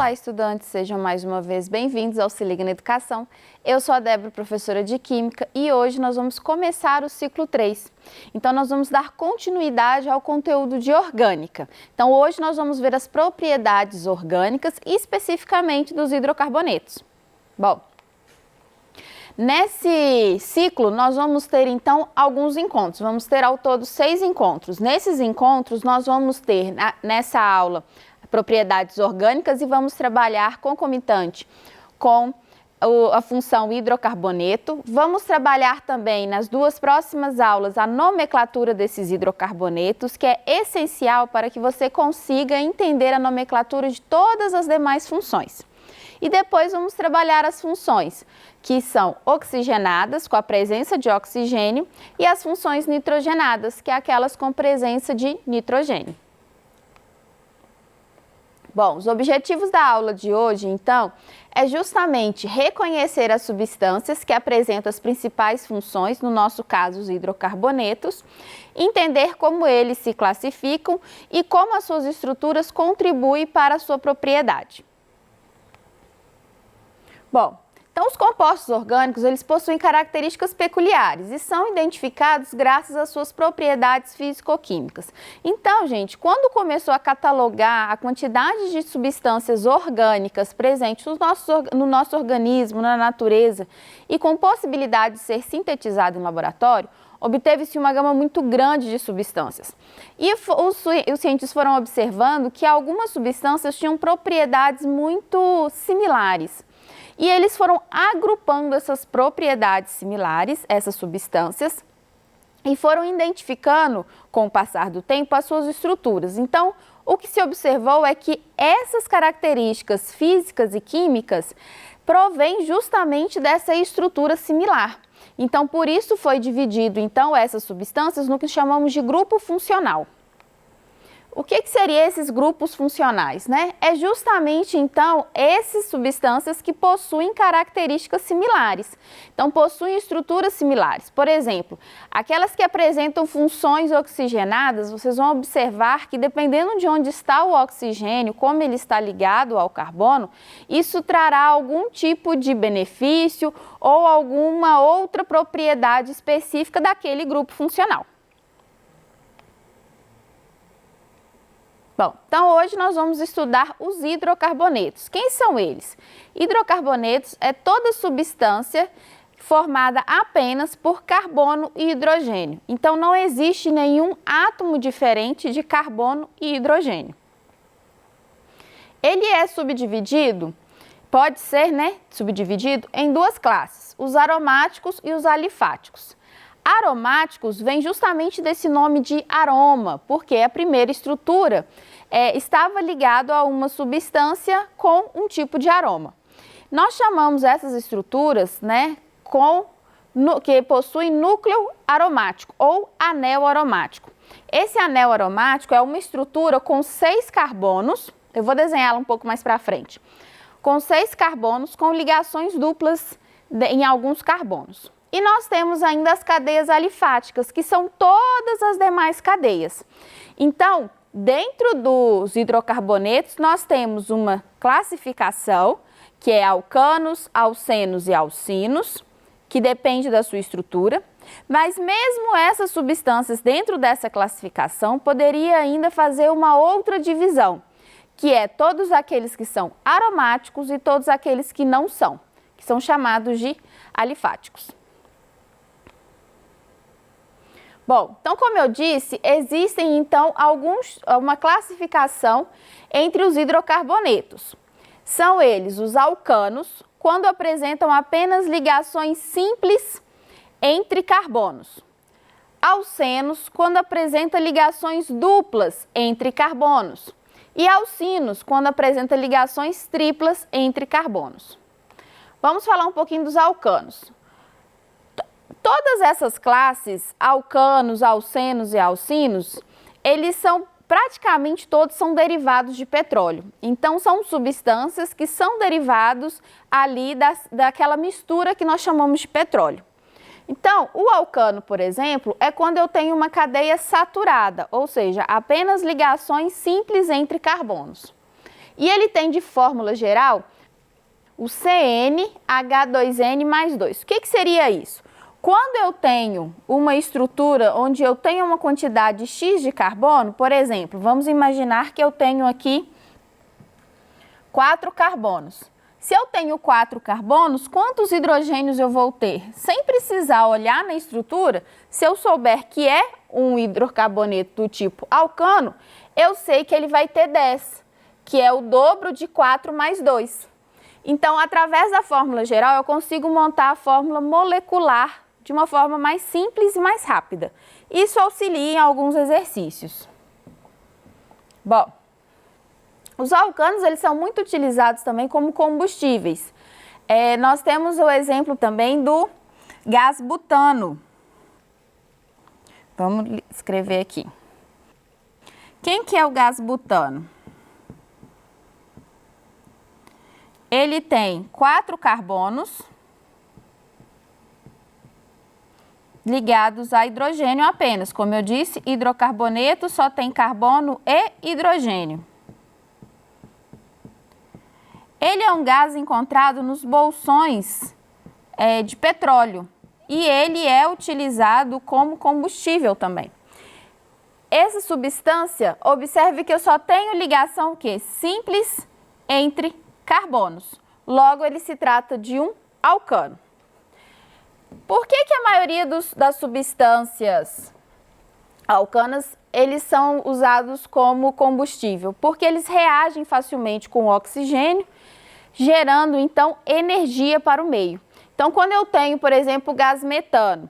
Olá, estudantes, sejam mais uma vez bem-vindos ao Se Liga na Educação. Eu sou a Débora, professora de Química, e hoje nós vamos começar o ciclo 3. Então, nós vamos dar continuidade ao conteúdo de orgânica. Então, hoje nós vamos ver as propriedades orgânicas, especificamente dos hidrocarbonetos. Bom, nesse ciclo, nós vamos ter, então, alguns encontros. Vamos ter, ao todo, 6 encontros. Nesses encontros, nós vamos ter, nessa aula, propriedades orgânicas e vamos trabalhar concomitante com a função hidrocarboneto. Vamos trabalhar também nas duas próximas aulas a nomenclatura desses hidrocarbonetos, que é essencial para que você consiga entender a nomenclatura de todas as demais funções. E depois vamos trabalhar as funções que são oxigenadas, com a presença de oxigênio, e as funções nitrogenadas, que é aquelas com presença de nitrogênio. Bom, os objetivos da aula de hoje, então, é justamente reconhecer as substâncias que apresentam as principais funções, no nosso caso, os hidrocarbonetos, entender como eles se classificam e como as suas estruturas contribuem para a sua propriedade. Bom, então os compostos orgânicos, eles possuem características peculiares e são identificados graças às suas propriedades físico-químicas. Então, gente, quando começou a catalogar a quantidade de substâncias orgânicas presentes no nosso organismo, na natureza, e com possibilidade de ser sintetizado em laboratório, obteve-se uma gama muito grande de substâncias. E os cientistas foram observando que algumas substâncias tinham propriedades muito similares. E eles foram agrupando essas propriedades similares, essas substâncias, e foram identificando, com o passar do tempo, as suas estruturas. Então, o que se observou é que essas características físicas e químicas provêm justamente dessa estrutura similar. Então, por isso foi dividido, então, essas substâncias no que chamamos de grupo funcional. O que seriam esses grupos funcionais, né? É justamente, então, essas substâncias que possuem características similares. Então, possuem estruturas similares. Por exemplo, aquelas que apresentam funções oxigenadas, vocês vão observar que, dependendo de onde está o oxigênio, como ele está ligado ao carbono, isso trará algum tipo de benefício ou alguma outra propriedade específica daquele grupo funcional. Bom, então hoje nós vamos estudar os hidrocarbonetos. Quem são eles? Hidrocarbonetos é toda substância formada apenas por carbono e hidrogênio. Então não existe nenhum átomo diferente de carbono e hidrogênio. Ele é subdividido, pode ser, subdividido em duas classes, os aromáticos e os alifáticos. Aromáticos vem justamente desse nome de aroma, porque a primeira estrutura estava ligada a uma substância com um tipo de aroma. Nós chamamos essas estruturas, que possuem núcleo aromático ou anel aromático. Esse anel aromático é uma estrutura com 6 carbonos, eu vou desenhá-la um pouco mais para frente, com 6 carbonos com ligações duplas em alguns carbonos. E nós temos ainda as cadeias alifáticas, que são todas as demais cadeias. Então, dentro dos hidrocarbonetos, nós temos uma classificação, que é alcanos, alcenos e alcinos, que depende da sua estrutura. Mas mesmo essas substâncias dentro dessa classificação, poderia ainda fazer uma outra divisão, que é todos aqueles que são aromáticos e todos aqueles que não são, que são chamados de alifáticos. Bom, então como eu disse, existem então uma classificação entre os hidrocarbonetos. São eles os alcanos, quando apresentam apenas ligações simples entre carbonos. Alcenos, quando apresenta ligações duplas entre carbonos. E alcinos, quando apresenta ligações triplas entre carbonos. Vamos falar um pouquinho dos alcanos. Todas essas classes, alcanos, alcenos e alcinos, eles praticamente todos são derivados de petróleo. Então, são substâncias que são derivados ali daquela mistura que nós chamamos de petróleo. Então, o alcano, por exemplo, é quando eu tenho uma cadeia saturada, ou seja, apenas ligações simples entre carbonos. E ele tem de fórmula geral o CnH2n mais 2. O que seria isso? Quando eu tenho uma estrutura onde eu tenho uma quantidade X de carbono, por exemplo, vamos imaginar que eu tenho aqui 4 carbonos. Se eu tenho 4 carbonos, quantos hidrogênios eu vou ter? Sem precisar olhar na estrutura, se eu souber que é um hidrocarboneto do tipo alcano, eu sei que ele vai ter 10, que é o dobro de 4 mais 2. Então, através da fórmula geral, eu consigo montar a fórmula molecular de uma forma mais simples e mais rápida. Isso auxilia em alguns exercícios. Bom, os alcanos, eles são muito utilizados também como combustíveis. Nós temos o exemplo também do gás butano. Vamos escrever aqui. Quem que é o gás butano? Ele tem 4 carbonos ligados a hidrogênio apenas. Como eu disse, hidrocarboneto só tem carbono e hidrogênio. Ele é um gás encontrado nos bolsões de petróleo e ele é utilizado como combustível também. Essa substância, observe que eu só tenho ligação o quê? Simples entre carbonos. Logo, ele se trata de um alcano. Por que a maioria das substâncias alcanas, eles são usados como combustível? Porque eles reagem facilmente com o oxigênio, gerando, então, energia para o meio. Então, quando eu tenho, por exemplo, o gás metano,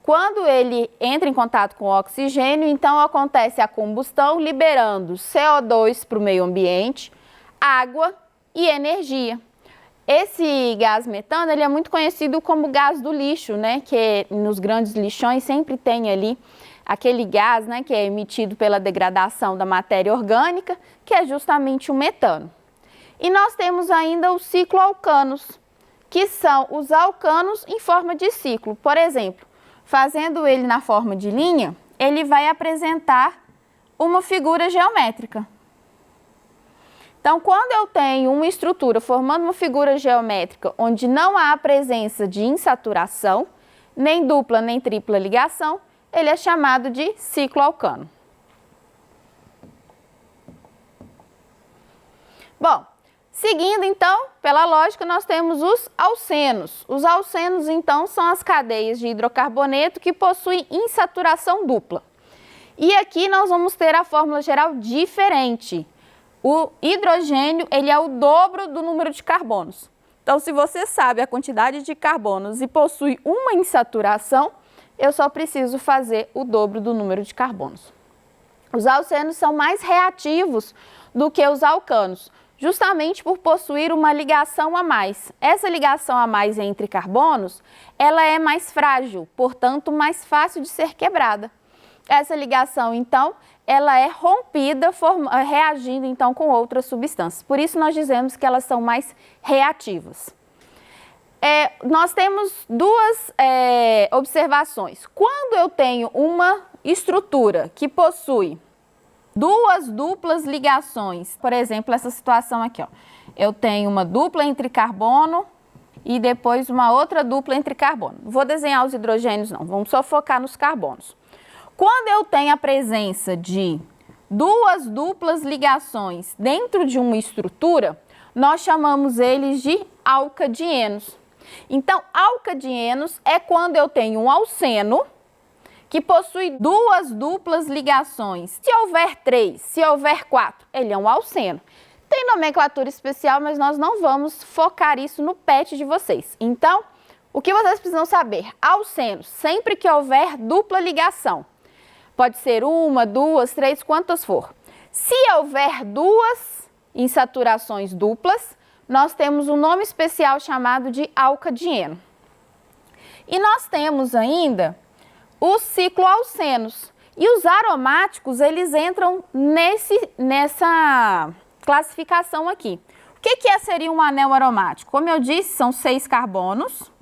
quando ele entra em contato com o oxigênio, então acontece a combustão, liberando CO2 para o meio ambiente, água e energia. Esse gás metano, ele é muito conhecido como gás do lixo, né? Que nos grandes lixões sempre tem ali aquele gás, né? Que é emitido pela degradação da matéria orgânica, que é justamente o metano. E nós temos ainda os cicloalcanos, que são os alcanos em forma de ciclo. Por exemplo, fazendo ele na forma de linha, ele vai apresentar uma figura geométrica. Então, quando eu tenho uma estrutura formando uma figura geométrica onde não há a presença de insaturação, nem dupla nem tripla ligação, ele é chamado de cicloalcano. Bom, seguindo então, pela lógica, nós temos os alcenos. Os alcenos, então, são as cadeias de hidrocarboneto que possuem insaturação dupla. E aqui nós vamos ter a fórmula geral diferente. O hidrogênio, ele é o dobro do número de carbonos. Então, se você sabe a quantidade de carbonos e possui uma insaturação, eu só preciso fazer o dobro do número de carbonos. Os alcenos são mais reativos do que os alcanos, justamente por possuir uma ligação a mais. Essa ligação a mais entre carbonos, ela é mais frágil, portanto, mais fácil de ser quebrada. Essa ligação, então, ela é rompida, reagindo, então, com outras substâncias. Por isso, nós dizemos que elas são mais reativas. Nós temos duas observações. Quando eu tenho uma estrutura que possui duas duplas ligações, por exemplo, essa situação aqui, ó. Eu tenho uma dupla entre carbono e depois uma outra dupla entre carbono. Não vou desenhar os hidrogênios, não. Vamos só focar nos carbonos. Quando eu tenho a presença de duas duplas ligações dentro de uma estrutura, nós chamamos eles de alcadienos. Então, alcadienos é quando eu tenho um alceno que possui duas duplas ligações. Se houver 3, se houver 4, ele é um alceno. Tem nomenclatura especial, mas nós não vamos focar isso no PET de vocês. Então, o que vocês precisam saber? Alcenos, sempre que houver dupla ligação. Pode ser 1, 2, 3, quantas for. Se houver duas insaturações duplas, nós temos um nome especial chamado de alcadieno. E nós temos ainda os cicloalcenos. E os aromáticos, eles entram nessa classificação aqui. O que seria um anel aromático? Como eu disse, são 6 carbonos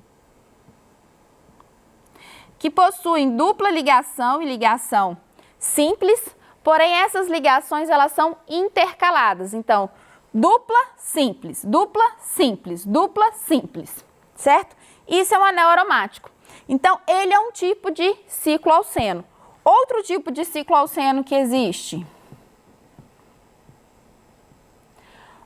que possuem dupla ligação e ligação simples, porém essas ligações elas são intercaladas. Então, dupla, simples, dupla, simples, dupla, simples, certo? Isso é um anel aromático. Então, ele é um tipo de cicloalceno. Outro tipo de cicloalceno que existe.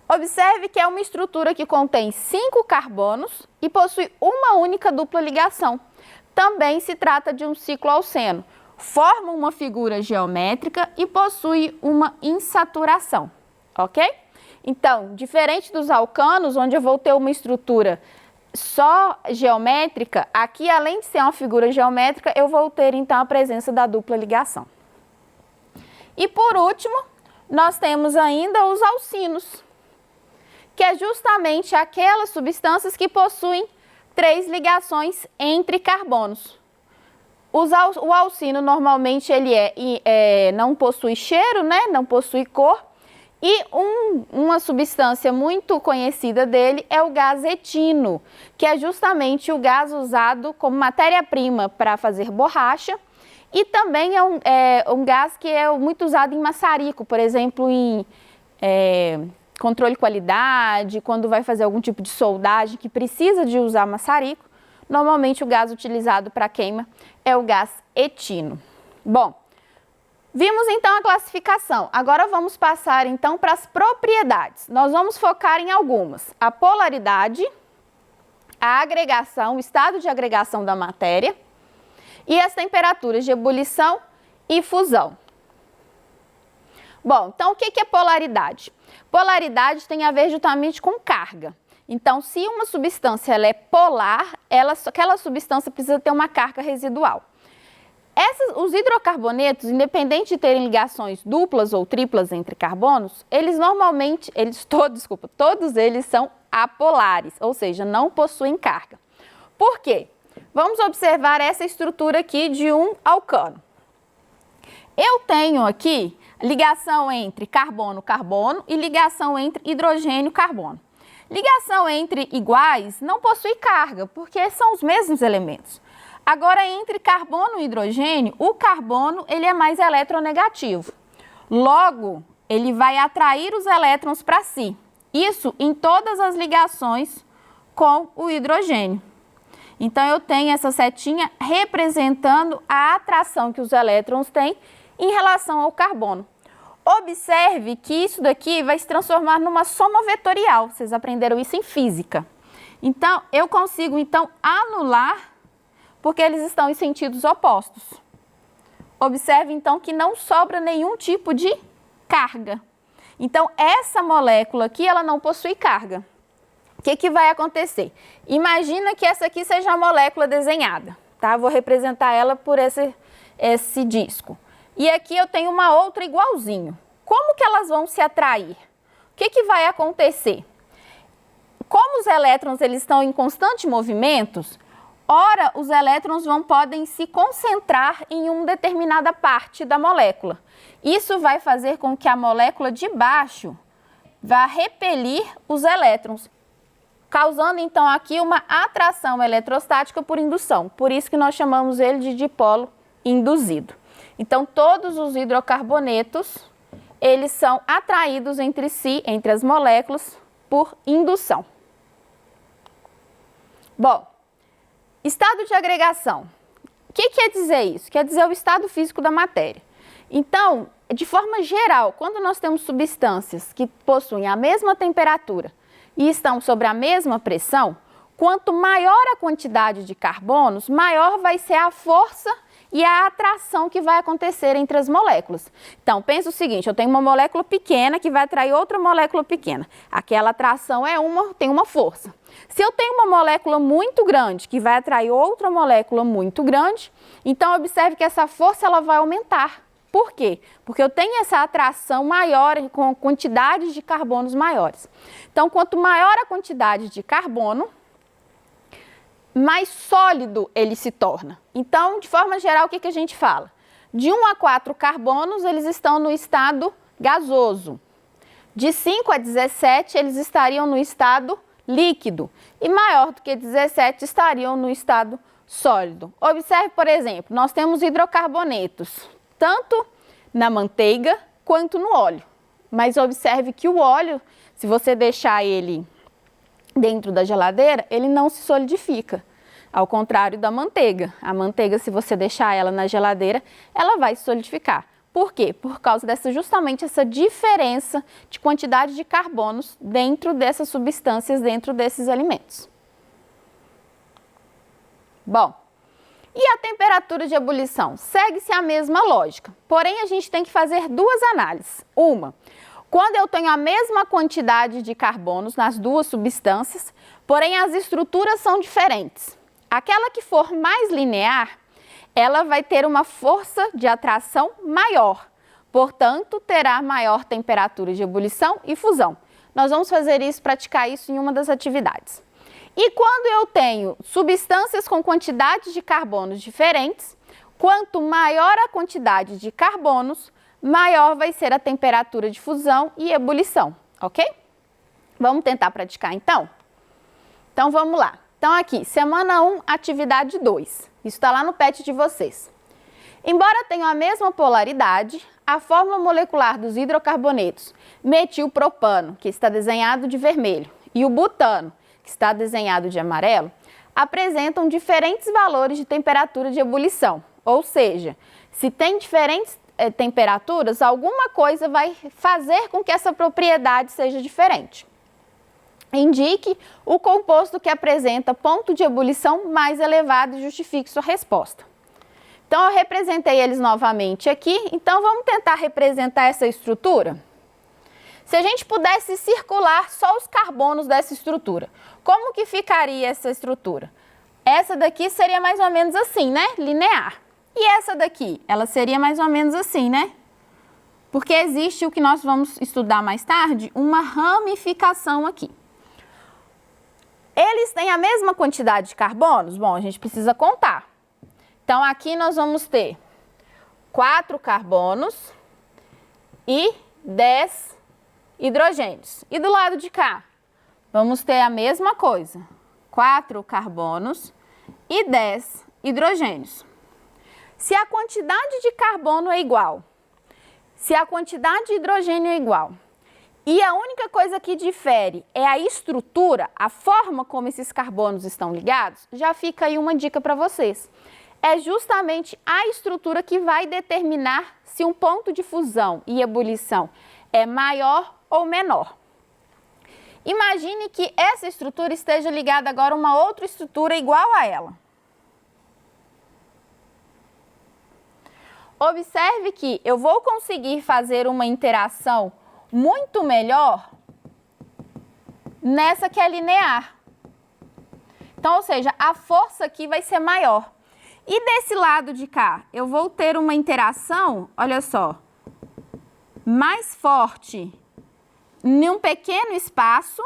Observe que é uma estrutura que contém 5 carbonos e possui uma única dupla ligação. Também se trata de um cicloalceno. Forma uma figura geométrica e possui uma insaturação, ok? Então, diferente dos alcanos, onde eu vou ter uma estrutura só geométrica, aqui, além de ser uma figura geométrica, eu vou ter, então, a presença da dupla ligação. E, por último, nós temos ainda os alcinos, que é justamente aquelas substâncias que possuem 3 ligações entre carbonos. O alcino, normalmente, ele não possui cheiro, né? Não possui cor. E uma substância muito conhecida dele é o gás etino, que é justamente o gás usado como matéria-prima para fazer borracha. E também é um gás que é muito usado em maçarico, por exemplo, em controle de qualidade, quando vai fazer algum tipo de soldagem que precisa de usar maçarico. Normalmente o gás utilizado para queima é o gás etino. Bom, vimos então a classificação. Agora vamos passar então para as propriedades. Nós vamos focar em algumas. A polaridade, a agregação, o estado de agregação da matéria e as temperaturas de ebulição e fusão. Bom, então o que é polaridade? Polaridade tem a ver justamente com carga. Então, se uma substância ela é polar, aquela substância precisa ter uma carga residual. Os hidrocarbonetos, independente de terem ligações duplas ou triplas entre carbonos, todos eles são apolares, ou seja, não possuem carga. Por quê? Vamos observar essa estrutura aqui de um alcano. Eu tenho aqui ligação entre carbono-carbono e ligação entre hidrogênio-carbono. Ligação entre iguais não possui carga, porque são os mesmos elementos. Agora, entre carbono e hidrogênio, o carbono ele é mais eletronegativo. Logo, ele vai atrair os elétrons para si. Isso em todas as ligações com o hidrogênio. Então, eu tenho essa setinha representando a atração que os elétrons têm em relação ao carbono. Observe que isso daqui vai se transformar numa soma vetorial. Vocês aprenderam isso em física. Então, eu consigo, anular, porque eles estão em sentidos opostos. Observe, então, que não sobra nenhum tipo de carga. Então, essa molécula aqui, ela não possui carga. O que vai acontecer? Imagina que essa aqui seja a molécula desenhada, tá? Vou representar ela por esse disco. E aqui eu tenho uma outra igualzinho. Como que elas vão se atrair? O que vai acontecer? Como os elétrons eles estão em constante movimento, ora os elétrons podem se concentrar em uma determinada parte da molécula. Isso vai fazer com que a molécula de baixo vá repelir os elétrons, causando então aqui uma atração eletrostática por indução. Por isso que nós chamamos ele de dipolo induzido. Então, todos os hidrocarbonetos, eles são atraídos entre si, entre as moléculas, por indução. Bom, estado de agregação. O que quer dizer isso? Quer dizer o estado físico da matéria. Então, de forma geral, quando nós temos substâncias que possuem a mesma temperatura e estão sobre a mesma pressão, quanto maior a quantidade de carbonos, maior vai ser a força e a atração que vai acontecer entre as moléculas. Então, pensa o seguinte, eu tenho uma molécula pequena que vai atrair outra molécula pequena. Aquela atração tem uma força. Se eu tenho uma molécula muito grande que vai atrair outra molécula muito grande, então observe que essa força ela vai aumentar. Por quê? Porque eu tenho essa atração maior com quantidades de carbonos maiores. Então, quanto maior a quantidade de carbono, mais sólido ele se torna. Então, de forma geral, o que a gente fala? De 1 a 4 carbonos, eles estão no estado gasoso. De 5 a 17, eles estariam no estado líquido. E maior do que 17, estariam no estado sólido. Observe, por exemplo, nós temos hidrocarbonetos, tanto na manteiga quanto no óleo. Mas observe que o óleo se você deixar ele dentro da geladeira, ele não se solidifica. Ao contrário da manteiga. A manteiga, se você deixar ela na geladeira, ela vai se solidificar. Por quê? Por causa justamente essa diferença de quantidade de carbonos dentro dessas substâncias, dentro desses alimentos. Bom, e a temperatura de ebulição? Segue-se a mesma lógica, porém a gente tem que fazer duas análises. Uma, quando eu tenho a mesma quantidade de carbonos nas duas substâncias, porém as estruturas são diferentes. Aquela que for mais linear, ela vai ter uma força de atração maior, portanto, terá maior temperatura de ebulição e fusão. Nós vamos fazer isso, praticar isso em uma das atividades. E quando eu tenho substâncias com quantidades de carbonos diferentes, quanto maior a quantidade de carbonos, maior vai ser a temperatura de fusão e ebulição, ok? Vamos tentar praticar então? Então vamos lá. Então aqui, semana 1, atividade 2. Isso está lá no PET de vocês. Embora tenham a mesma polaridade, a fórmula molecular dos hidrocarbonetos metilpropano, que está desenhado de vermelho, e o butano, que está desenhado de amarelo, apresentam diferentes valores de temperatura de ebulição. Ou seja, se tem diferentes temperaturas, alguma coisa vai fazer com que essa propriedade seja diferente. Indique o composto que apresenta ponto de ebulição mais elevado e justifique sua resposta. Então, eu representei eles novamente aqui. Então, vamos tentar representar essa estrutura? Se a gente pudesse circular só os carbonos dessa estrutura, como que ficaria essa estrutura? Essa daqui seria mais ou menos assim, né? Linear. E essa daqui? Ela seria mais ou menos assim, né? Porque existe o que nós vamos estudar mais tarde, uma ramificação aqui. Eles têm a mesma quantidade de carbonos? Bom, a gente precisa contar. Então, aqui nós vamos ter 4 carbonos e 10 hidrogênios. E do lado de cá? Vamos ter a mesma coisa. 4 carbonos e 10 hidrogênios. Se a quantidade de carbono é igual, se a quantidade de hidrogênio é igual, e a única coisa que difere é a estrutura, a forma como esses carbonos estão ligados, já fica aí uma dica para vocês. É justamente a estrutura que vai determinar se um ponto de fusão e ebulição é maior ou menor. Imagine que essa estrutura esteja ligada agora a uma outra estrutura igual a ela. Observe que eu vou conseguir fazer uma interação muito melhor nessa que é linear. Então, ou seja, a força aqui vai ser maior. E desse lado de cá, eu vou ter uma interação, olha só, mais forte em um pequeno espaço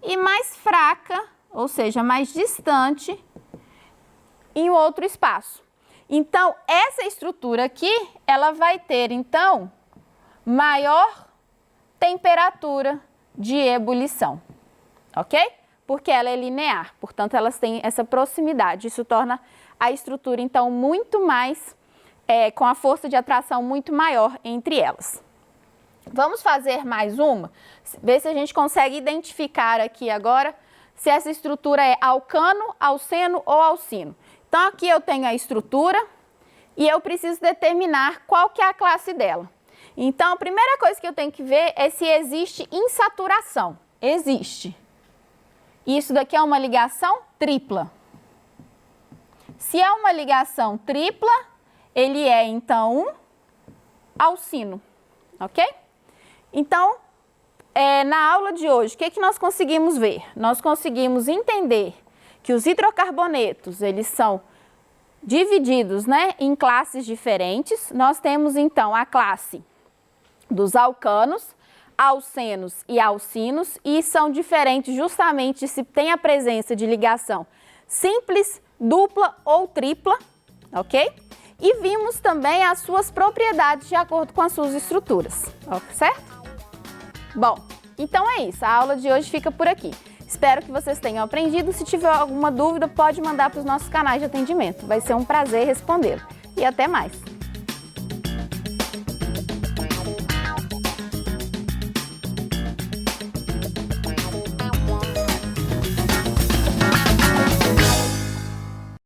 e mais fraca, ou seja, mais distante em outro espaço. Então, essa estrutura aqui, ela vai ter, então, maior temperatura de ebulição, ok? Porque ela é linear, portanto, elas têm essa proximidade. Isso torna a estrutura, então, muito mais, com a força de atração muito maior entre elas. Vamos fazer mais uma, ver se a gente consegue identificar aqui agora se essa estrutura é alcano, alceno ou alcino. Então, aqui eu tenho a estrutura e eu preciso determinar qual que é a classe dela. Então, a primeira coisa que eu tenho que ver é se existe insaturação. Existe. Isso daqui é uma ligação tripla. Se é uma ligação tripla, ele é, então, um alcino, ok? Então, na aula de hoje, o que nós conseguimos ver? Nós conseguimos entender que os hidrocarbonetos, eles são divididos, né, em classes diferentes. Nós temos, então, a classe dos alcanos, alcenos e alcinos, e são diferentes justamente se tem a presença de ligação simples, dupla ou tripla, ok? E vimos também as suas propriedades de acordo com as suas estruturas, certo? Bom, então é isso, a aula de hoje fica por aqui. Espero que vocês tenham aprendido. Se tiver alguma dúvida, pode mandar para os nossos canais de atendimento. Vai ser um prazer responder. E até mais!